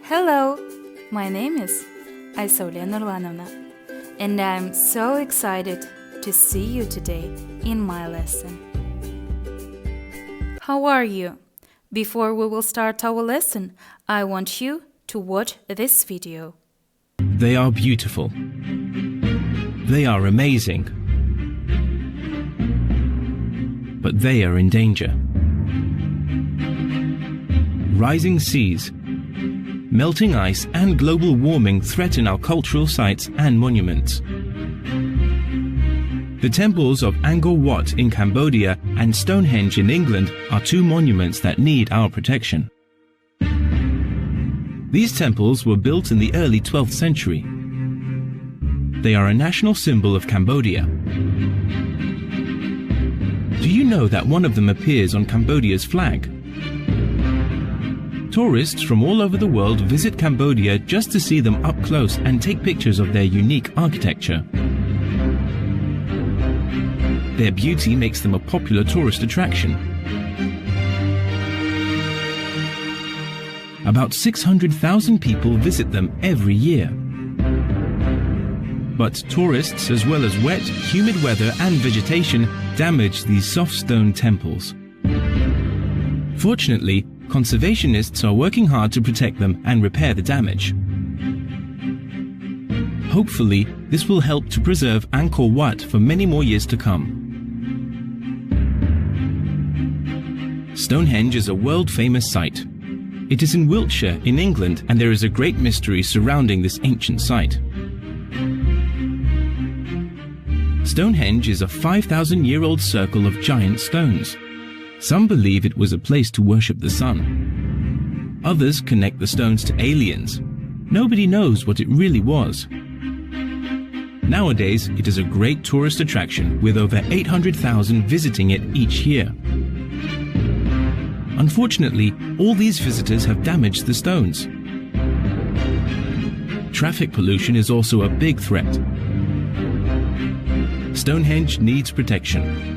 Hello, my name is Aysolia Nurlanovna, and I'm so excited to see you today in my lesson. How are you? Before we will start our lesson, I want you to watch this video. They are beautiful. They are amazing. But they are in danger. Rising seas, melting ice and global warming threaten our cultural sites and monuments. The temples of Angkor Wat in Cambodia and Stonehenge in England are two monuments that need our protection. These temples were built in the early 12th century. They are a national symbol of Cambodia. Do you know that one of them appears on Cambodia's flag? Tourists from all over the world visit Cambodia just to see them up close and take pictures of their unique architecture. Their beauty makes them a popular tourist attraction. About 600,000 people visit them every year. But tourists, as well as wet, humid weather and vegetation, damage these soft stone temples. Fortunately, conservationists are working hard to protect them and repair the damage. Hopefully, this will help to preserve Angkor Wat for many more years to come. Stonehenge is a world-famous site. It is in Wiltshire, in England, and there is a great mystery surrounding this ancient site. Stonehenge is a 5,000-year-old circle of giant stones. Some believe it was a place to worship the sun. Others connect the stones to aliens. Nobody knows what it really was. Nowadays, it is a great tourist attraction with over 800,000 visiting it each year. Unfortunately, all these visitors have damaged the stones. Traffic pollution is also a big threat. Stonehenge needs protection.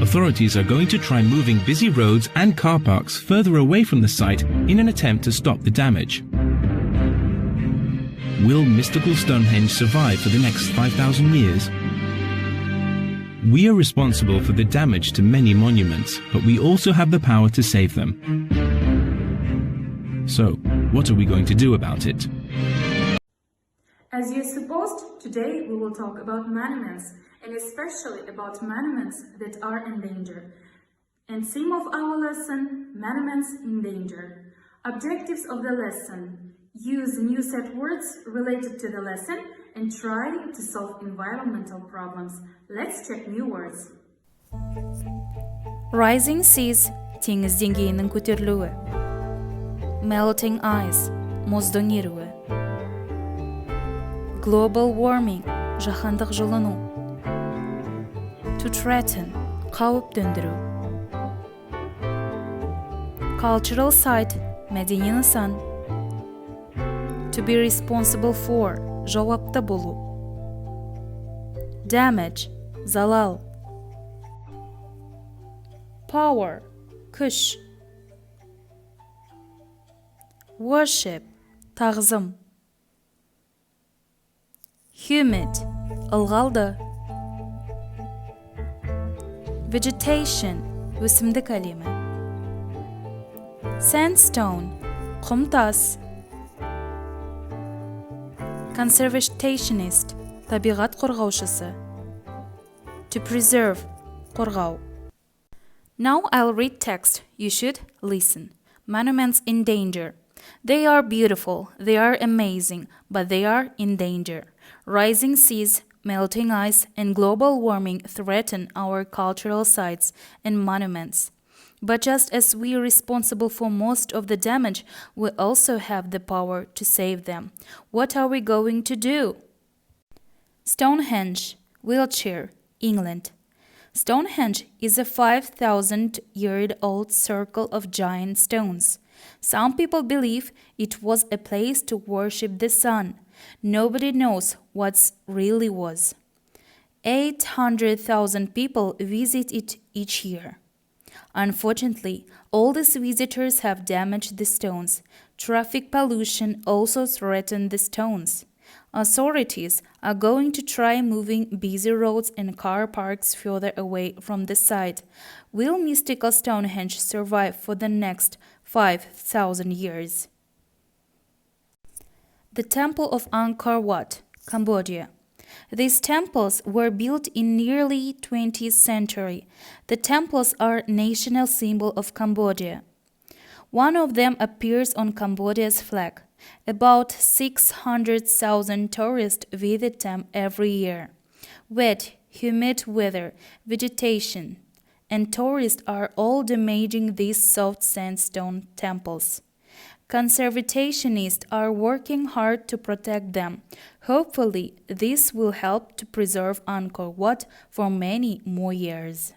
Authorities are going to try moving busy roads and car parks further away from the site in an attempt to stop the damage. Will mystical Stonehenge survive for the next 5,000 years? We are responsible for the damage to many monuments, but we also have the power to save them. So, what are we going to do about it? As you supposed, today we will talk about monuments, and especially about monuments that are in danger. And theme of our lesson, monuments in danger. Objectives of the lesson: use new set words related to the lesson and try to solve environmental problems. Let's check new words. Rising seas, теңіз деңгейінің көтерілуі. Melting ice, мұздың еруі. Global warming, жаһандық жылыну. To threaten, қауіп төндіру. Cultural site, мәдени нысан. To be responsible for, жауапты болу. Damage, залал. Power, күш. Worship, тағзым. Humid, ылғалды. Vegetation, өсімдік әлемі. Sandstone, құмтас. Conservationist, табиғат қорғаушысы. To preserve, қорғау. Now I'll read text. You should listen. Monuments in danger. They are beautiful, they are amazing, but they are in danger. Rising seas, melting ice, and global warming threaten our cultural sites and monuments. But just as we are responsible for most of the damage, we also have the power to save them. What are we going to do? Stonehenge, Wiltshire, England. Stonehenge is a 5,000-year-old circle of giant stones. Some people believe it was a place to worship the sun. Nobody knows what really was. 800,000 people visit it each year. Unfortunately, all these visitors have damaged the stones. Traffic pollution also threatens the stones. Authorities are going to try moving busy roads and car parks further away from the site. Will mystical Stonehenge survive for the next 5,000 years? The Temple of Angkor Wat, Cambodia. These temples were built in nearly 20th century. The temples are national symbol of Cambodia. One of them appears on Cambodia's flag. About 600,000 tourists visit them every year. Wet, humid weather, vegetation, and tourists are all damaging these soft sandstone temples. Conservationists are working hard to protect them. Hopefully, this will help to preserve Angkor Wat for many more years.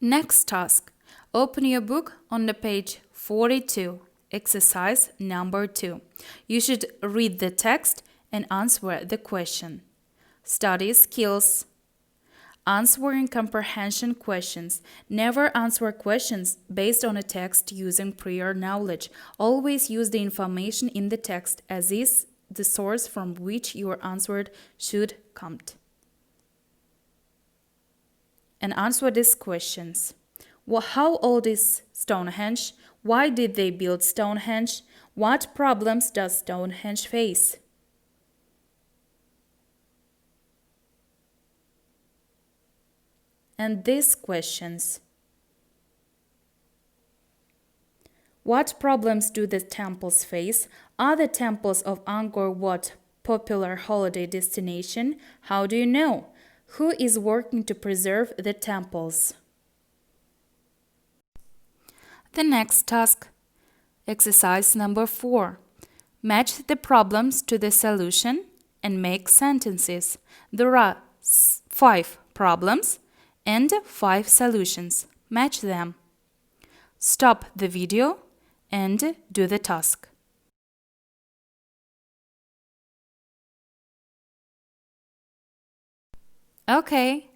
Next task. Open your book on the page 42, exercise number 2. You should read the text and answer the question. Study skills. Answering comprehension questions. Never answer questions based on a text using prior knowledge. Always use the information in the text as is the source from which your answer should come. And answer these questions. How old is Stonehenge? Why did they build Stonehenge? What problems does Stonehenge face? And these questions. What problems do the temples face? Are the temples of Angkor Wat popular holiday destination? How do you know? Who is working to preserve the temples? The next task. Exercise number 4. Match the problems to the solution and make sentences. There are 5 problems and 5 solutions. Match them. Stop the video and do the task. Okay,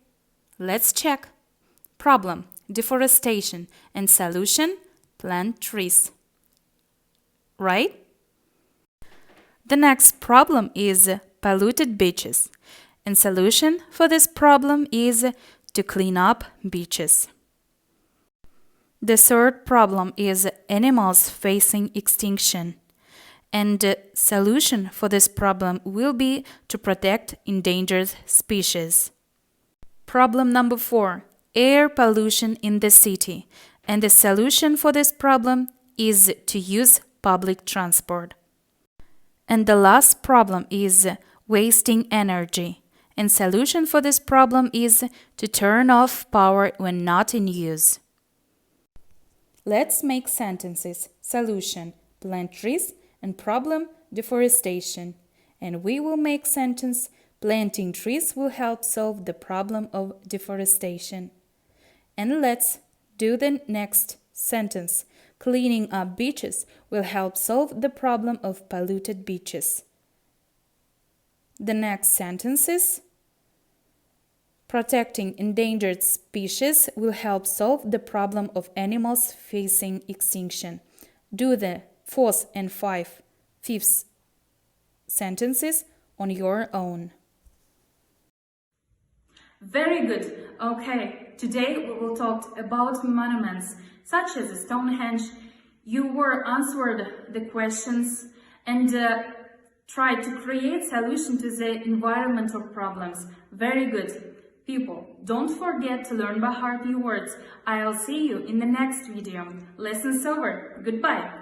let's check. Problem: deforestation, and solution: plant trees. Right? The next problem is polluted beaches, and solution for this problem is to clean up beaches. The third problem is animals facing extinction, and the solution for this problem will be to protect endangered species. Problem number 4, air pollution in the city, and the solution for this problem is to use public transport. And the last problem is wasting energy, and solution for this problem is to turn off power when not in use. Let's make sentences. Solution: plant trees, and problem: deforestation. And we will make sentence: planting trees will help solve the problem of deforestation. And let's do the next sentence. Cleaning up beaches will help solve the problem of polluted beaches. The next sentence is: protecting endangered species will help solve the problem of animals facing extinction. Do the 4th and 5th sentences on your own. Very good. Okay, today we will talk about monuments such as Stonehenge. You were answered the questions and tried to create solution to the environmental problems. Very good. People, don't forget to learn by heart new words. I'll see you in the next video. Lesson's over. Goodbye.